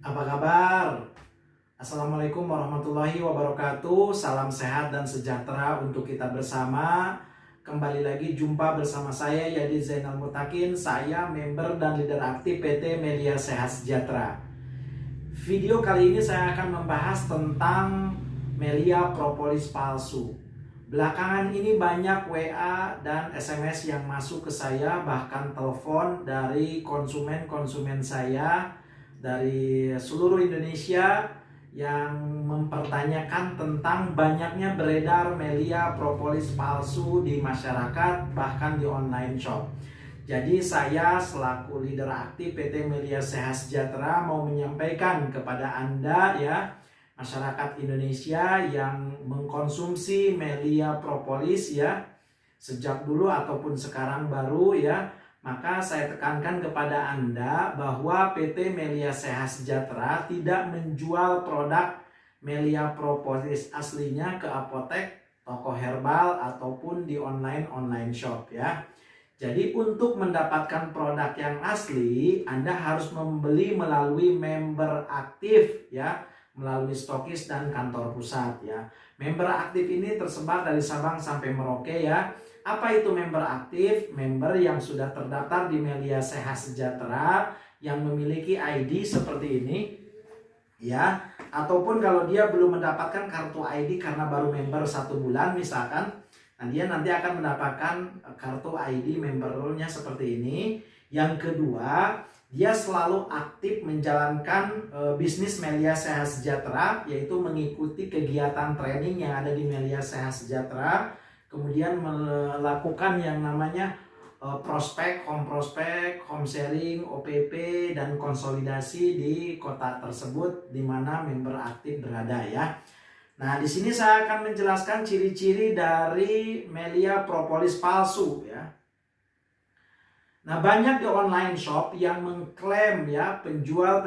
Apa kabar? Assalamualaikum warahmatullahi wabarakatuh. Salam sehat dan sejahtera untuk kita bersama. Kembali lagi jumpa bersama saya Yadi Zainal Mutakin. Saya member dan leader aktif PT Melia Sehat Sejahtera. Video kali ini saya akan membahas tentang Melia propolis palsu. Belakangan ini banyak WA dan SMS yang masuk ke saya, bahkan telepon dari konsumen-konsumen saya dari seluruh Indonesia yang mempertanyakan tentang banyaknya beredar Melia propolis palsu di masyarakat, bahkan di online shop. Jadi saya selaku leader aktif PT Melia Sehat Sejahtera mau menyampaikan kepada Anda ya, masyarakat Indonesia yang mengkonsumsi Melia propolis ya, sejak dulu ataupun sekarang baru ya, maka saya tekankan kepada Anda bahwa PT Melia Sehat Sejahtera tidak menjual produk Melia propolis aslinya ke apotek, toko herbal, ataupun di online shop ya. Jadi untuk mendapatkan produk yang asli, Anda harus membeli melalui member aktif ya, melalui stokis dan kantor pusat ya. Member aktif ini tersebar dari Sabang sampai Merauke ya. Apa itu member aktif? Member yang sudah terdaftar di Melia Sehat Sejahtera, yang memiliki ID seperti ini ya, ataupun kalau dia belum mendapatkan kartu ID karena baru member 1 bulan misalkan, nah dia nanti akan mendapatkan kartu ID membernya seperti ini. Yang kedua, dia selalu aktif menjalankan bisnis Melia Sehat Sejahtera, yaitu mengikuti kegiatan training yang ada di Melia Sehat Sejahtera, kemudian melakukan yang namanya prospek, home sharing, OPP, dan konsolidasi di kota tersebut di mana member aktif berada ya. Nah, di sini saya akan menjelaskan ciri-ciri dari Melia propolis palsu ya. Nah, banyak di online shop yang mengklaim ya, penjual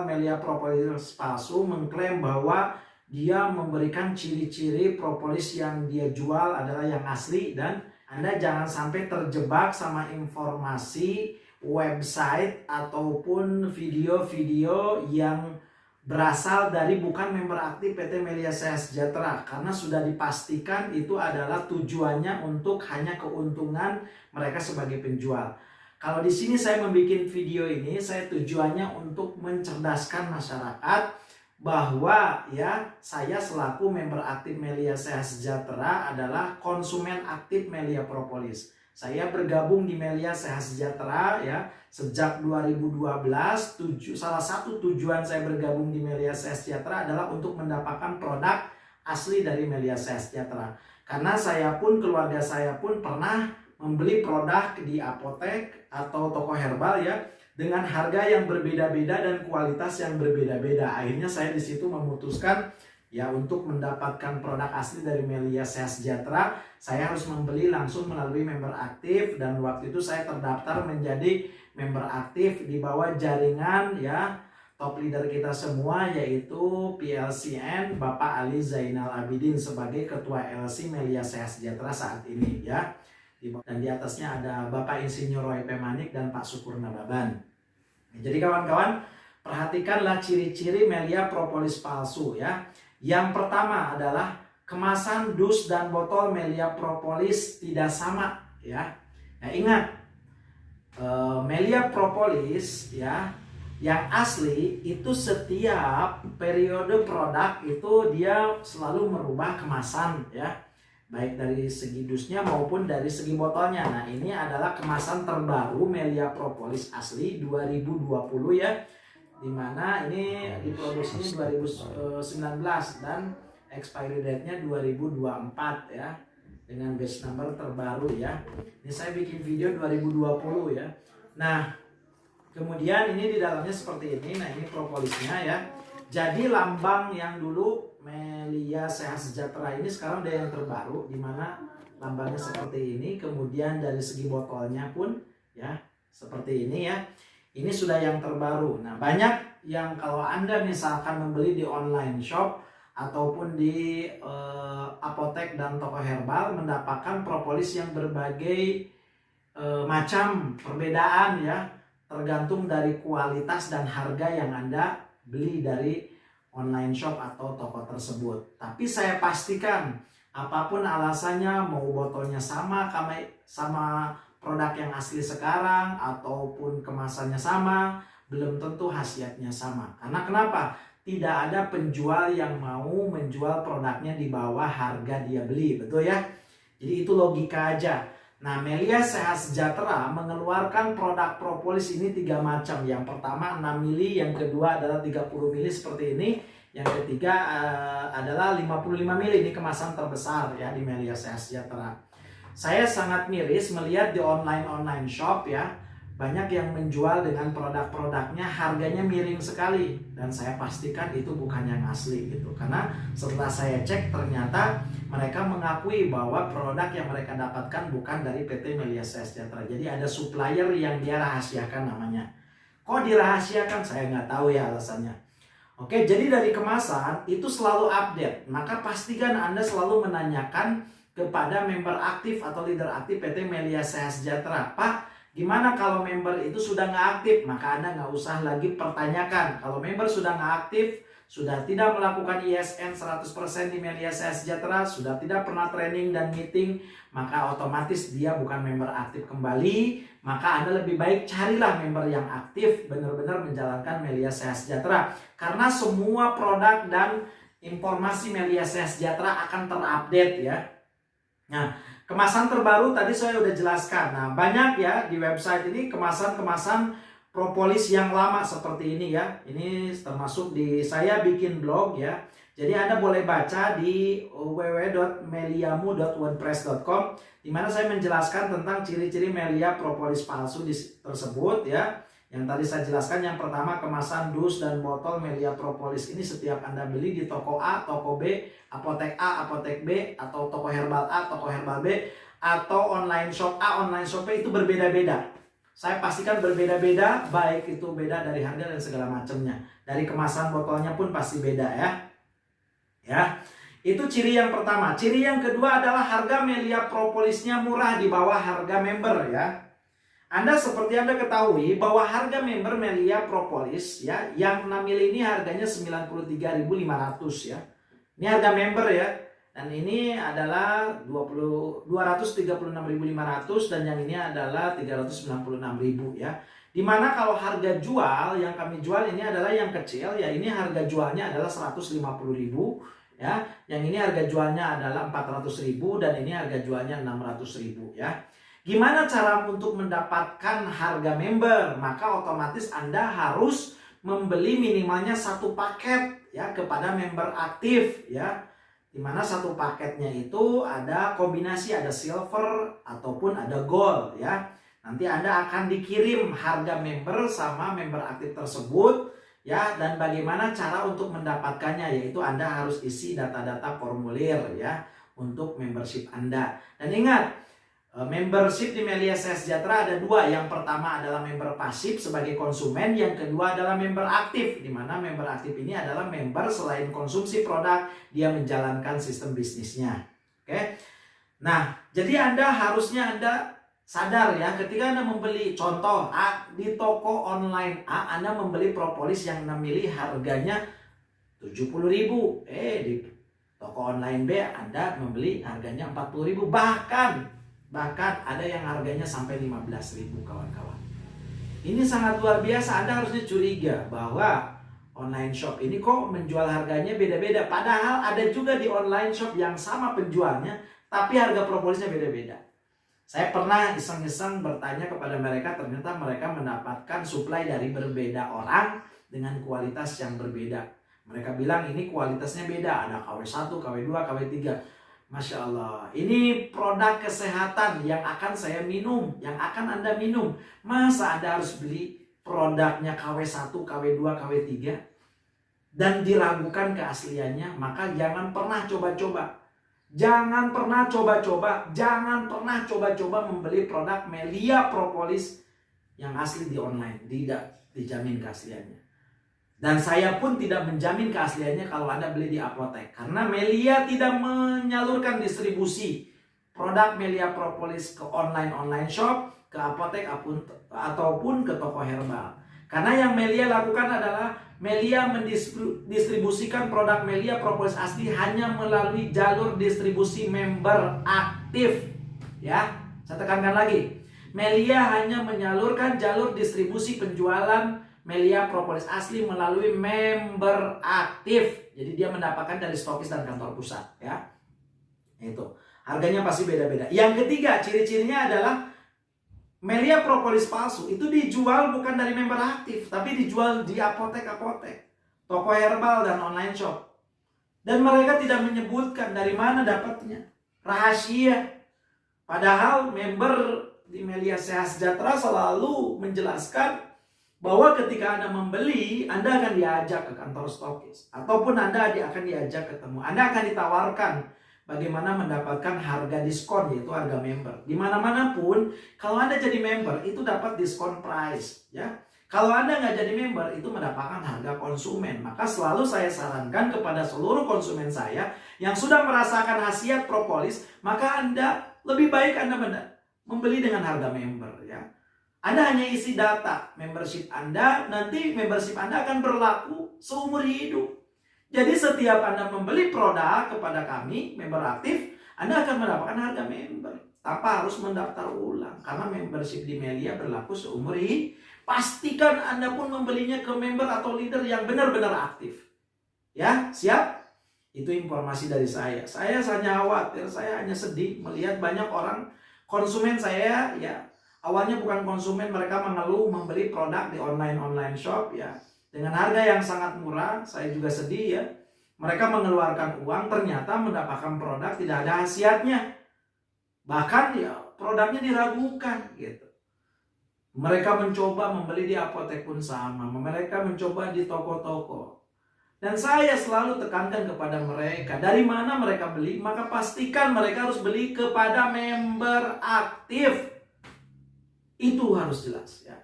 Melia propolis palsu mengklaim bahwa dia memberikan ciri-ciri propolis yang dia jual adalah yang asli, dan Anda jangan sampai terjebak sama informasi website ataupun video-video yang berasal dari bukan member aktif PT Melia Sehat Sejahtera, karena sudah dipastikan itu adalah tujuannya untuk hanya keuntungan mereka sebagai penjual. Kalau di sini saya membuat video ini, saya tujuannya untuk mencerdaskan masyarakat bahwa ya, saya selaku member aktif Melia Sehat Sejahtera adalah konsumen aktif Melia propolis. Saya bergabung di Melia Sehat Sejahtera ya sejak 2012. Salah satu tujuan saya bergabung di Melia Sehat Sejahtera adalah untuk mendapatkan produk asli dari Melia Sehat Sejahtera. Karena saya pun, keluarga saya pun pernah membeli produk di apotek atau toko herbal ya, dengan harga yang berbeda-beda dan kualitas yang berbeda-beda. Akhirnya saya di situ memutuskan ya, untuk mendapatkan produk asli dari Melia Sehat Sejahtera, saya harus membeli langsung melalui member aktif, dan waktu itu saya terdaftar menjadi member aktif di bawah jaringan ya top leader kita semua, yaitu PLCN Bapak Ali Zainal Abidin sebagai Ketua LC Melia Sehat Sejahtera saat ini ya. Dan di atasnya ada Bapak Insinyur Roy P. Manik dan Pak Supurna Baban. Jadi kawan-kawan, perhatikanlah ciri-ciri Melia propolis palsu ya. Yang pertama adalah kemasan dus dan botol Melia propolis tidak sama ya. Nah, ingat, Melia propolis ya yang asli itu setiap periode produk itu dia selalu merubah kemasan ya, baik dari segi dusnya maupun dari segi botolnya. Nah, ini adalah kemasan terbaru Melia propolis asli 2020 ya, dimana ini diproduksinya 2019 dan expiry date-nya 2024 ya, dengan batch number terbaru ya. Ini saya bikin video 2020 ya. Nah, kemudian ini di dalamnya seperti ini. Nah, ini propolisnya ya. Jadi lambang yang dulu Melia Sehat Sejahtera ini sekarang ada yang terbaru, di mana lambangnya seperti ini. Kemudian dari segi botolnya pun ya seperti ini ya. Ini sudah yang terbaru. Nah, banyak yang kalau Anda misalkan membeli di online shop ataupun di apotek dan toko herbal, mendapatkan propolis yang berbagai macam perbedaan ya, tergantung dari kualitas dan harga yang Anda beli dari online shop atau toko tersebut. Tapi saya pastikan apapun alasannya, mau botolnya sama produk yang asli sekarang ataupun kemasannya sama, belum tentu khasiatnya sama. Karena kenapa? Tidak ada penjual yang mau menjual produknya di bawah harga dia beli, betul ya? Jadi itu logika aja. Nah, Melia Sehat Sejahtera mengeluarkan produk propolis ini 3 macam. Yang pertama 6 mili, yang kedua adalah 30 mili seperti ini. Yang ketiga adalah 55 mili, ini kemasan terbesar ya di Melia Sehat Sejahtera. Saya sangat miris melihat di online shop ya, banyak yang menjual dengan produk-produknya harganya miring sekali, dan saya pastikan itu bukan yang asli gitu. Karena setelah saya cek ternyata mereka mengakui bahwa produk yang mereka dapatkan bukan dari PT Melia Sehat Sejahtera. Jadi ada supplier yang dia rahasiakan namanya. Kok dirahasiakan? Saya nggak tahu ya alasannya. Oke, jadi dari kemasan itu selalu update. Maka pastikan Anda selalu menanyakan kepada member aktif atau leader aktif PT Melia Sehat Sejahtera, Pak, gimana kalau member itu sudah nggak aktif? Maka Anda nggak usah lagi pertanyakan. Kalau member sudah nggak aktif, sudah tidak melakukan ISN 100% di Melia Sehat Sejahtera, sudah tidak pernah training dan meeting, maka otomatis dia bukan member aktif kembali. Maka Anda lebih baik carilah member yang aktif, benar-benar menjalankan Melia Sehat Sejahtera. Karena semua produk dan informasi Melia Sehat Sejahtera akan terupdate ya. Nah, kemasan terbaru tadi saya udah jelaskan. Nah, banyak ya di website ini kemasan-kemasan propolis yang lama seperti ini ya. Ini termasuk di saya bikin blog ya. Jadi Anda boleh baca di www.meliamu.wordpress.com, di mana saya menjelaskan tentang ciri-ciri Melia propolis palsu tersebut ya. Yang tadi saya jelaskan, yang pertama kemasan dus dan botol Melia propolis ini setiap Anda beli di toko A, toko B, apotek A, apotek B, atau toko herbal A, toko herbal B, atau online shop A, online shop B, itu berbeda-beda. Saya pastikan berbeda-beda, baik itu beda dari harga dan segala macamnya. Dari kemasan botolnya pun pasti beda ya. Ya, itu ciri yang pertama. Ciri yang kedua adalah harga Melia propolisnya murah di bawah harga member ya. Seperti Anda ketahui bahwa harga member Melia propolis ya, yang 6 mili ini harganya 93.500 ya. Ini harga member ya. Dan ini adalah 236.500 dan yang ini adalah 396.000 ya. Dimana kalau harga jual yang kami jual ini adalah yang kecil ya, ini harga jualnya adalah 150.000 ya. Yang ini harga jualnya adalah 400.000 dan ini harga jualnya 600.000 ya. Gimana cara untuk mendapatkan harga member? Maka otomatis Anda harus membeli minimalnya 1 paket ya kepada member aktif ya. Dimana 1 paketnya itu ada kombinasi, ada silver ataupun ada gold ya. Nanti Anda akan dikirim harga member sama member aktif tersebut ya. Dan bagaimana cara untuk mendapatkannya, yaitu Anda harus isi data-data formulir ya untuk membership Anda. Dan ingat, membership di Melia Sehat Sejahtera ada 2. Yang pertama adalah member pasif sebagai konsumen, yang kedua adalah member aktif, di mana member aktif ini adalah member selain konsumsi produk, dia menjalankan sistem bisnisnya. Oke. Nah, jadi harusnya Anda sadar ya, ketika Anda membeli, contoh di toko online A, Anda membeli propolis yang 6 mili harganya 70.000. Di toko online B Anda membeli harganya 40.000, bahkan ada yang harganya sampai 15.000 kawan-kawan. Ini sangat luar biasa. Anda harusnya curiga bahwa online shop ini kok menjual harganya beda-beda. Padahal ada juga di online shop yang sama penjualnya, tapi harga propolisnya beda-beda. Saya pernah iseng-iseng bertanya kepada mereka, ternyata mereka mendapatkan supply dari berbeda orang dengan kualitas yang berbeda. Mereka bilang ini kualitasnya beda, ada KW1, KW2, KW3. Masya Allah, ini produk kesehatan yang akan saya minum, yang akan Anda minum. Masa Anda harus beli produknya KW1, KW2, KW3 dan diragukan keasliannya? Maka jangan pernah coba-coba. Jangan pernah coba-coba membeli produk Melia propolis yang asli di online. Tidak dijamin keasliannya. Dan saya pun tidak menjamin keasliannya kalau Anda beli di apotek. Karena Melia tidak menyalurkan distribusi produk Melia propolis ke online shop, ke apotek ataupun ke toko herbal. Karena yang Melia lakukan adalah Melia mendistribusikan produk Melia Propolis Asli hanya melalui jalur distribusi member aktif. Ya, saya tekankan lagi. Melia hanya menyalurkan jalur distribusi penjualan Melia Propolis Asli melalui member aktif. Jadi dia mendapatkan dari stokis dan kantor pusat, ya. Itu. Harganya pasti beda-beda. Yang ketiga, ciri-cirinya adalah Melia Propolis palsu itu dijual bukan dari member aktif, tapi dijual di apotek-apotek, toko herbal dan online shop. Dan mereka tidak menyebutkan dari mana dapatnya. Rahasia. Padahal member di Melia Sehat Sejahtera selalu menjelaskan bahwa ketika Anda membeli, Anda akan diajak ke kantor stokis. Ataupun Anda akan diajak ketemu. Anda akan ditawarkan bagaimana mendapatkan harga diskon, yaitu harga member. Di mana-mana pun, kalau Anda jadi member, itu dapat diskon price. Ya. Kalau Anda nggak jadi member, itu mendapatkan harga konsumen. Maka selalu saya sarankan kepada seluruh konsumen saya yang sudah merasakan khasiat propolis, maka Anda lebih baik Anda membeli dengan harga member. Ya. Anda hanya isi data membership Anda, nanti membership Anda akan berlaku seumur hidup. Jadi setiap Anda membeli produk kepada kami, member aktif, Anda akan mendapatkan harga member. Tanpa harus mendaftar ulang. Karena membership di Melia berlaku seumur hidup. Pastikan Anda pun membelinya ke member atau leader yang benar-benar aktif. Ya, siap? Itu informasi dari saya. Saya hanya khawatir, saya hanya sedih melihat banyak orang, konsumen saya, ya, awalnya bukan konsumen, mereka mengeluh membeli produk di online shop, ya. Dengan harga yang sangat murah, saya juga sedih, ya. Mereka mengeluarkan uang, ternyata mendapatkan produk tidak ada khasiatnya. Bahkan ya produknya diragukan gitu. Mereka mencoba membeli di apotek pun sama. Mereka mencoba di toko-toko. Dan saya selalu tekankan kepada mereka, dari mana mereka beli, maka pastikan mereka harus beli kepada member aktif. Itu harus jelas, ya.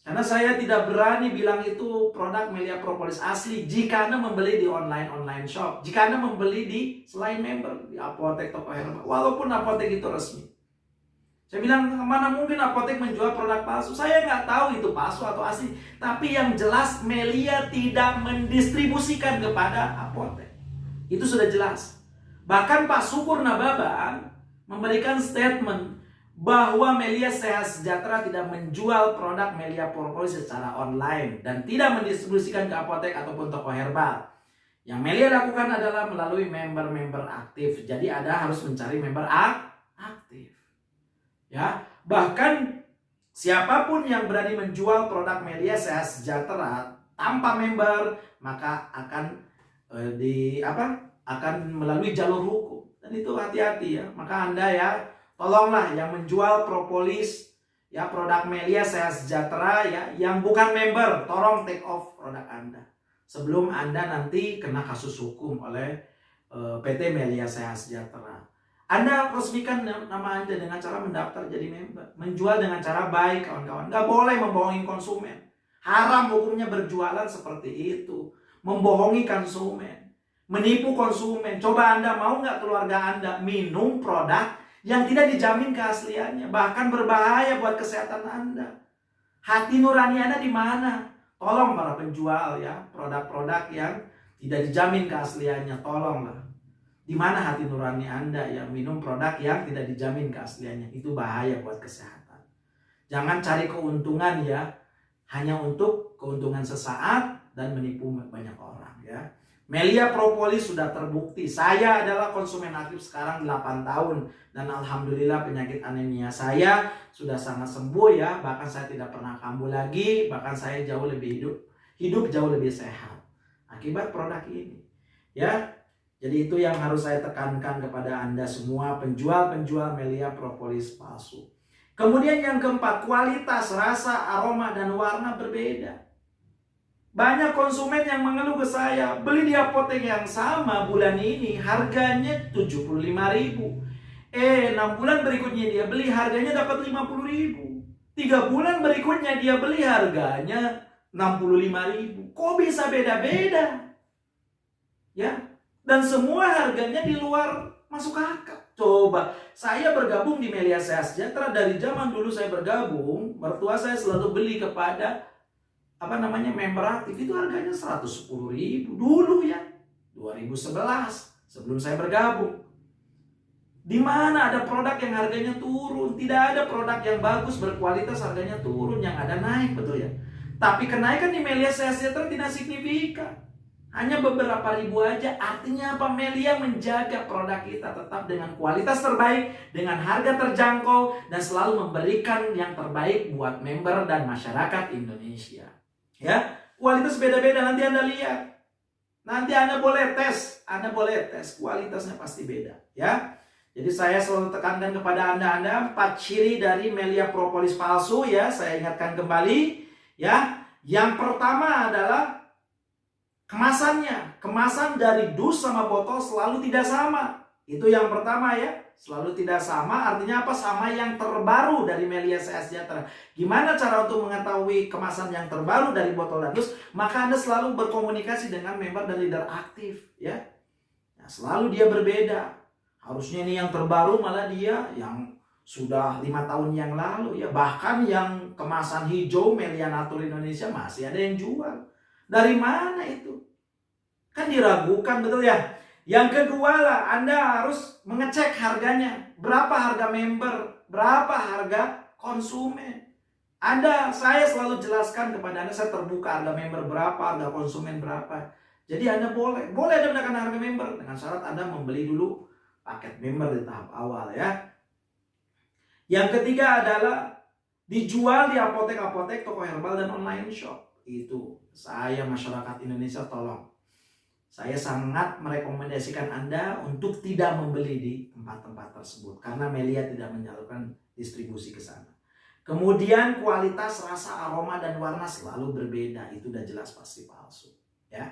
Karena saya tidak berani bilang itu produk Melia Propolis asli jika Anda membeli di online shop. Jika Anda membeli di selain member, di apotek, toko herbal, walaupun apotek itu resmi. Saya bilang, mana mungkin apotek menjual produk palsu? Saya nggak tahu itu palsu atau asli. Tapi yang jelas Melia tidak mendistribusikan kepada apotek. Itu sudah jelas. Bahkan Pak Syukur Nababan memberikan statement bahwa Melia Sehat Sejahtera tidak menjual produk Melia Propolis secara online dan tidak mendistribusikan ke apotek ataupun toko herbal. Yang Melia lakukan adalah melalui member-member aktif. Jadi Anda harus mencari member aktif. Ya, bahkan siapapun yang berani menjual produk Melia Sehat Sejahtera tanpa member, maka akan akan melalui jalur hukum. Dan itu hati-hati, ya. Maka Anda, ya, tolonglah yang menjual propolis, ya, produk Melia Sehat Sejahtera, ya, yang bukan member, tolong take off produk Anda sebelum Anda nanti kena kasus hukum oleh PT Melia Sehat Sejahtera. Anda resmikan nama Anda dengan cara mendaftar jadi member, menjual dengan cara baik, kawan-kawan. Nggak boleh membohongi konsumen. Haram hukumnya berjualan seperti itu, membohongi konsumen, menipu konsumen. Coba Anda mau nggak keluarga Anda minum produk yang tidak dijamin keasliannya, bahkan berbahaya buat kesehatan Anda? Hati nurani Anda di mana? Tolong para penjual, ya, produk-produk yang tidak dijamin keasliannya, tolonglah. Di mana hati nurani Anda yang minum produk yang tidak dijamin keasliannya? Itu bahaya buat kesehatan. Jangan cari keuntungan, ya, hanya untuk keuntungan sesaat dan menipu banyak orang, ya. Melia Propolis sudah terbukti. Saya adalah konsumen aktif sekarang 8 tahun. Dan alhamdulillah penyakit anemia saya sudah sangat sembuh, ya. Bahkan saya tidak pernah kambuh lagi. Bahkan saya jauh lebih hidup jauh lebih sehat akibat produk ini, ya. Jadi itu yang harus saya tekankan kepada Anda semua penjual-penjual Melia Propolis palsu. Kemudian yang keempat, kualitas, rasa, aroma, dan warna berbeda. Banyak konsumen yang mengeluh ke saya, beli di apotek yang sama bulan ini harganya 75.000. 6 bulan berikutnya dia beli harganya dapat 50.000. 3 bulan berikutnya dia beli harganya 65.000. Kok bisa beda-beda? Ya, dan semua harganya di luar masuk akal. Coba, saya bergabung di Melia Sehat Sejahtera dari zaman dulu saya bergabung, mertua saya selalu beli kepada member aktif itu harganya 110.000 dulu ya, 2011 sebelum saya bergabung. Di mana ada produk yang harganya turun? Tidak ada produk yang bagus berkualitas harganya turun, yang ada naik, betul ya? Tapi kenaikan di Melia Sejahtera tidak signifikan. Hanya beberapa ribu aja. Artinya apa? Melia menjaga produk kita tetap dengan kualitas terbaik, dengan harga terjangkau, dan selalu memberikan yang terbaik buat member dan masyarakat Indonesia. Ya, kualitas beda-beda, nanti Anda lihat. Nanti Anda boleh tes, kualitasnya pasti beda, ya. Jadi saya selalu tekankan kepada Anda 4 ciri dari Melia Propolis palsu, ya. Saya ingatkan kembali, ya. Yang pertama adalah kemasannya. Kemasan dari dus sama botol selalu tidak sama. Itu yang pertama, ya. Selalu tidak sama, artinya apa? Sama yang terbaru dari Melia Sejahtera. Gimana cara untuk mengetahui kemasan yang terbaru dari botol dan dus? Maka Anda selalu berkomunikasi dengan member dan leader aktif, ya. Nah, selalu dia berbeda. Harusnya ini yang terbaru, malah dia yang sudah 5 tahun yang lalu, ya. Bahkan yang kemasan hijau Melia Natur Indonesia masih ada yang jual. Dari mana itu? Kan diragukan, betul ya? Yang kedua lah, Anda harus mengecek harganya. Berapa harga member, berapa harga konsumen. Saya selalu jelaskan kepada Anda, saya terbuka harga member berapa, harga konsumen berapa. Jadi Anda boleh Anda menekan harga member dengan syarat Anda membeli dulu paket member di tahap awal, ya. Yang ketiga adalah dijual di apotek-apotek, toko herbal, dan online shop. Itu saya, masyarakat Indonesia, tolong. Saya sangat merekomendasikan Anda untuk tidak membeli di tempat-tempat tersebut karena Melia tidak menyalurkan distribusi ke sana. Kemudian kualitas, rasa, aroma, dan warna selalu berbeda. Itu udah jelas pasti palsu, ya.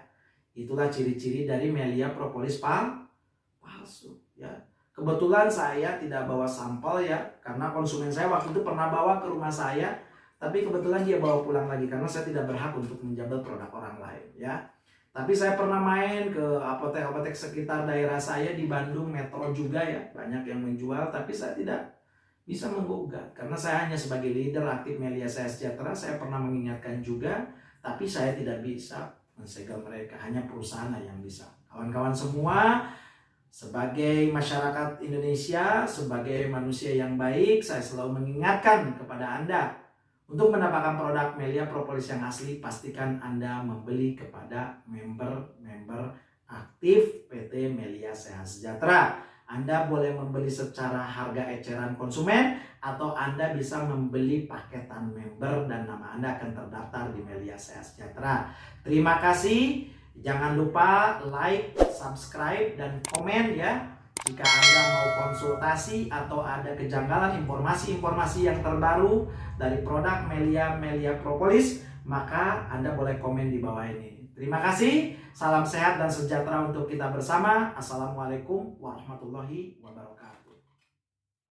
Itulah ciri-ciri dari Melia Propolis palsu, ya. Kebetulan saya tidak bawa sampel, ya, karena konsumen saya waktu itu pernah bawa ke rumah saya, tapi kebetulan dia bawa pulang lagi karena saya tidak berhak untuk menjabat produk orang lain, ya. Tapi saya pernah main ke apotek-apotek sekitar daerah saya di Bandung Metro juga, ya, banyak yang menjual, tapi saya tidak bisa menggugat karena saya hanya sebagai leader aktif Melia Sejahtera. Saya pernah mengingatkan juga, tapi saya tidak bisa mensegel mereka, hanya perusahaan yang bisa. Kawan-kawan semua, sebagai masyarakat Indonesia, sebagai manusia yang baik, saya selalu mengingatkan kepada Anda untuk mendapatkan produk Melia Propolis yang asli. Pastikan Anda membeli kepada member aktif PT Melia Sejahtera. Anda boleh membeli secara harga eceran konsumen, atau Anda bisa membeli paketan member dan nama Anda akan terdaftar di Melia Sejahtera. Terima kasih. Jangan lupa like, subscribe, dan komen, ya. Jika Anda mau konsultasi atau ada kejanggalan informasi-informasi yang terbaru dari produk Melia Propolis, maka Anda boleh komen di bawah ini. Terima kasih. Salam sehat dan sejahtera untuk kita bersama. Assalamualaikum warahmatullahi wabarakatuh.